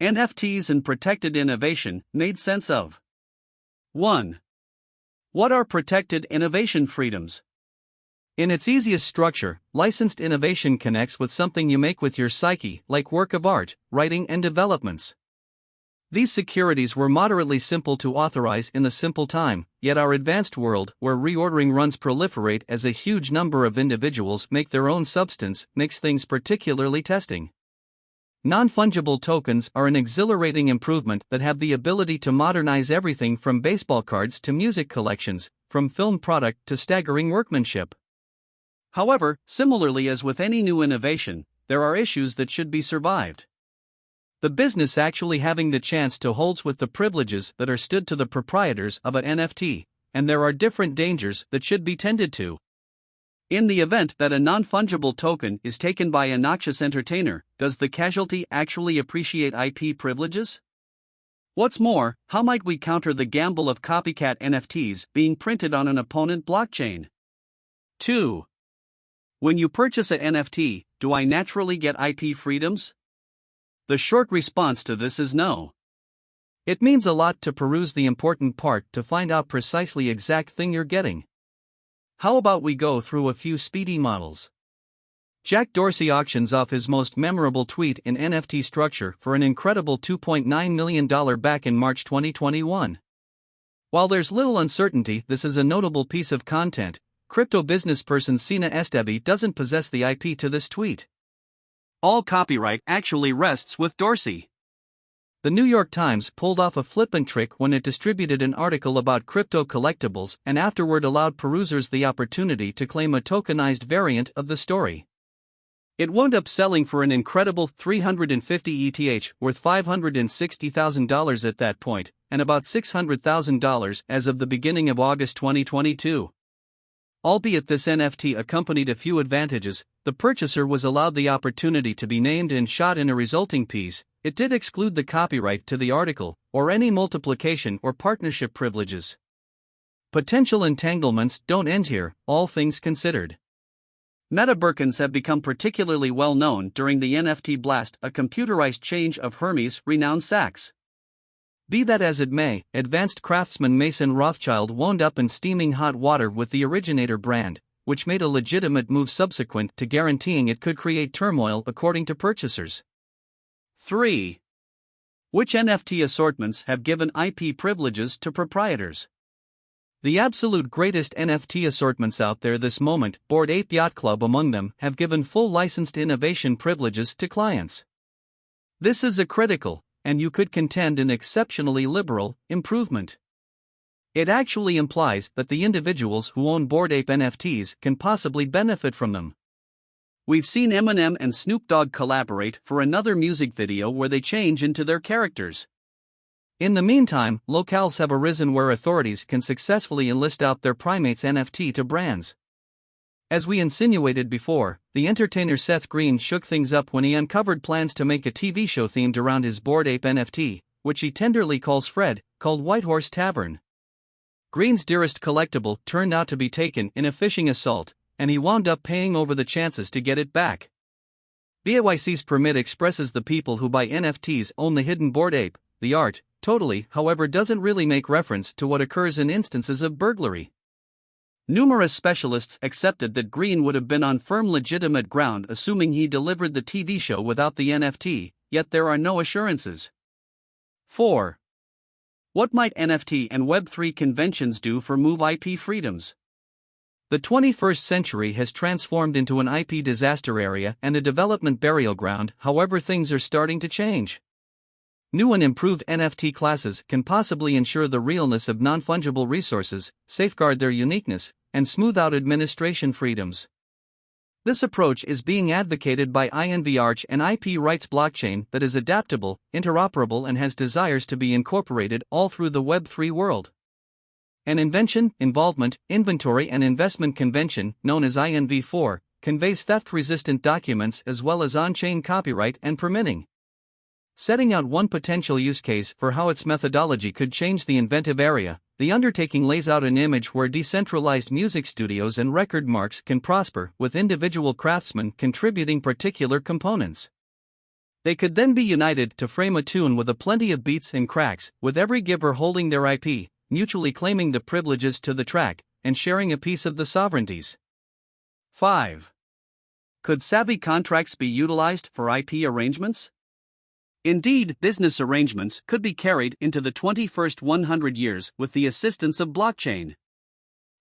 NFTs and protected innovation made sense of. 1. What are protected innovation freedoms? In its easiest structure, licensed innovation connects with something you make with your psyche, like work of art, writing, and developments. These securities were moderately simple to authorize in the simple time, yet our advanced world, where reordering runs proliferate as a huge number of individuals make their own substance, makes things particularly testing. Non-fungible tokens are an exhilarating improvement that have the ability to modernize everything from baseball cards to music collections, from film product to staggering workmanship. However, similarly as with any new innovation, there are issues that should be survived. The business actually having the chance to holds with the privileges that are stood to the proprietors of an NFT, and there are different dangers that should be tended to. In the event that a non-fungible token is taken by a noxious entertainer, does the casualty actually appreciate IP privileges? What's more, how might we counter the gamble of copycat NFTs being printed on an opponent blockchain? 2. When you purchase an NFT, do I naturally get IP freedoms? The short response to this is no. It means a lot to peruse the important part to find out precisely exact thing you're getting. How about we go through a few speedy models? Jack Dorsey auctions off his most memorable tweet in NFT structure for an incredible $2.9 million back in March 2021. While there's little uncertainty this is a notable piece of content, crypto businessperson Sina Esteve doesn't possess the IP to this tweet. All copyright actually rests with Dorsey. The New York Times pulled off a flippant trick when it distributed an article about crypto collectibles and afterward allowed perusers the opportunity to claim a tokenized variant of the story. It wound up selling for an incredible 350 ETH, worth $560,000 at that point, and about $600,000 as of the beginning of August 2022. Albeit this NFT accompanied a few advantages, the purchaser was allowed the opportunity to be named and shot in a resulting piece. It did exclude the copyright to the article, or any multiplication or partnership privileges. Potential entanglements don't end here, all things considered. Meta Birkins have become particularly well known during the NFT blast, a computerized change of Hermes' renowned Saks. Be that as it may, advanced craftsman Mason Rothschild wound up in steaming hot water with the originator brand, which made a legitimate move subsequent to guaranteeing it could create turmoil according to purchasers. 3. Which NFT assortments have given IP privileges to proprietors? The absolute greatest NFT assortments out there this moment, Bored Ape Yacht Club among them, have given full licensed innovation privileges to clients. This is a critical, and you could contend an exceptionally liberal, improvement. It actually implies that the individuals who own Bored Ape NFTs can possibly benefit from them. We've seen Eminem and Snoop Dogg collaborate for another music video where they change into their characters. In the meantime, locales have arisen where authorities can successfully enlist out their primates NFT to brands. As we insinuated before, the entertainer Seth Green shook things up when he uncovered plans to make a TV show themed around his Bored Ape NFT, which he tenderly calls Fred, called Whitehorse Tavern. Green's dearest collectible turned out to be taken in a phishing assault, and he wound up paying over the chances to get it back. BAYC's permit expresses the people who buy NFTs own the hidden Bored Ape, the art, totally, however, doesn't really make reference to what occurs in instances of burglary. Numerous specialists accepted that Green would have been on firm legitimate ground assuming he delivered the TV show without the NFT, yet there are no assurances. 4. What might NFT and Web3 conventions do for Move IP freedoms? The 21st century has transformed into an IP disaster area and a development burial ground, however things are starting to change. New and improved NFT classes can possibly ensure the realness of non-fungible resources, safeguard their uniqueness, and smooth out administration freedoms. This approach is being advocated by INVARCH, an IP rights blockchain that is adaptable, interoperable and has desires to be incorporated all through the Web3 world. An invention, involvement, inventory and investment convention, known as INV4, conveys theft-resistant documents as well as on-chain copyright and permitting. Setting out one potential use case for how its methodology could change the inventive area, the undertaking lays out an image where decentralized music studios and record marks can prosper, with individual craftsmen contributing particular components. They could then be united to frame a tune with a plenty of beats and cracks, with every giver holding their IP, mutually claiming the privileges to the track, and sharing a piece of the sovereignties. 5. Could savvy contracts be utilized for IP arrangements? Indeed, business arrangements could be carried into the 21st 100 years with the assistance of blockchain.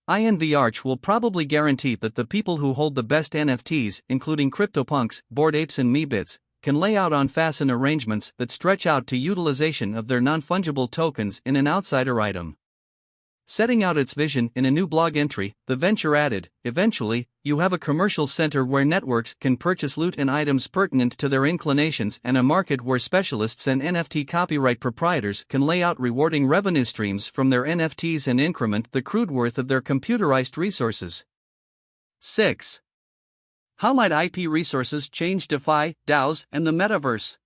INVARCH will probably guarantee that the people who hold the best NFTs, including CryptoPunks, Bored Apes and Meebits, can lay out on fasten arrangements that stretch out to utilization of their non-fungible tokens in an outsider item. Setting out its vision in a new blog entry, the venture added, eventually, you have a commercial center where networks can purchase loot and items pertinent to their inclinations and a market where specialists and NFT copyright proprietors can lay out rewarding revenue streams from their NFTs and increment the crude worth of their computerized resources. 6. How might IP resources change DeFi, DAOs, and the metaverse?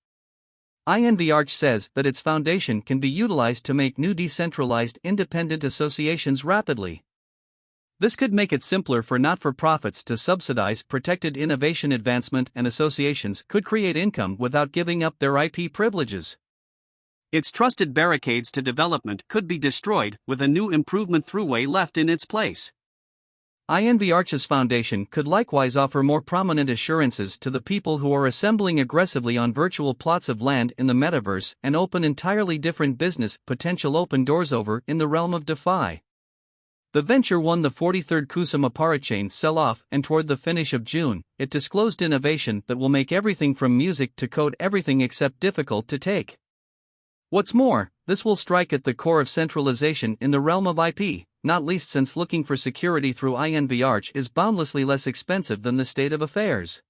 INVARCH says that its foundation can be utilized to make new decentralized independent associations rapidly. This could make it simpler for not-for-profits to subsidize protected innovation advancement, and associations could create income without giving up their IP privileges. Its trusted barricades to development could be destroyed with a new improvement throughway left in its place. INVARCH's foundation could likewise offer more prominent assurances to the people who are assembling aggressively on virtual plots of land in the metaverse and open entirely different business potential open doors over in the realm of DeFi. The venture won the 43rd Kusama parachain sell-off, and toward the finish of June, it disclosed innovation that will make everything from music to code everything except difficult to take. What's more, this will strike at the core of centralization in the realm of IP, not least since looking for security through INVARCH is boundlessly less expensive than the state of affairs.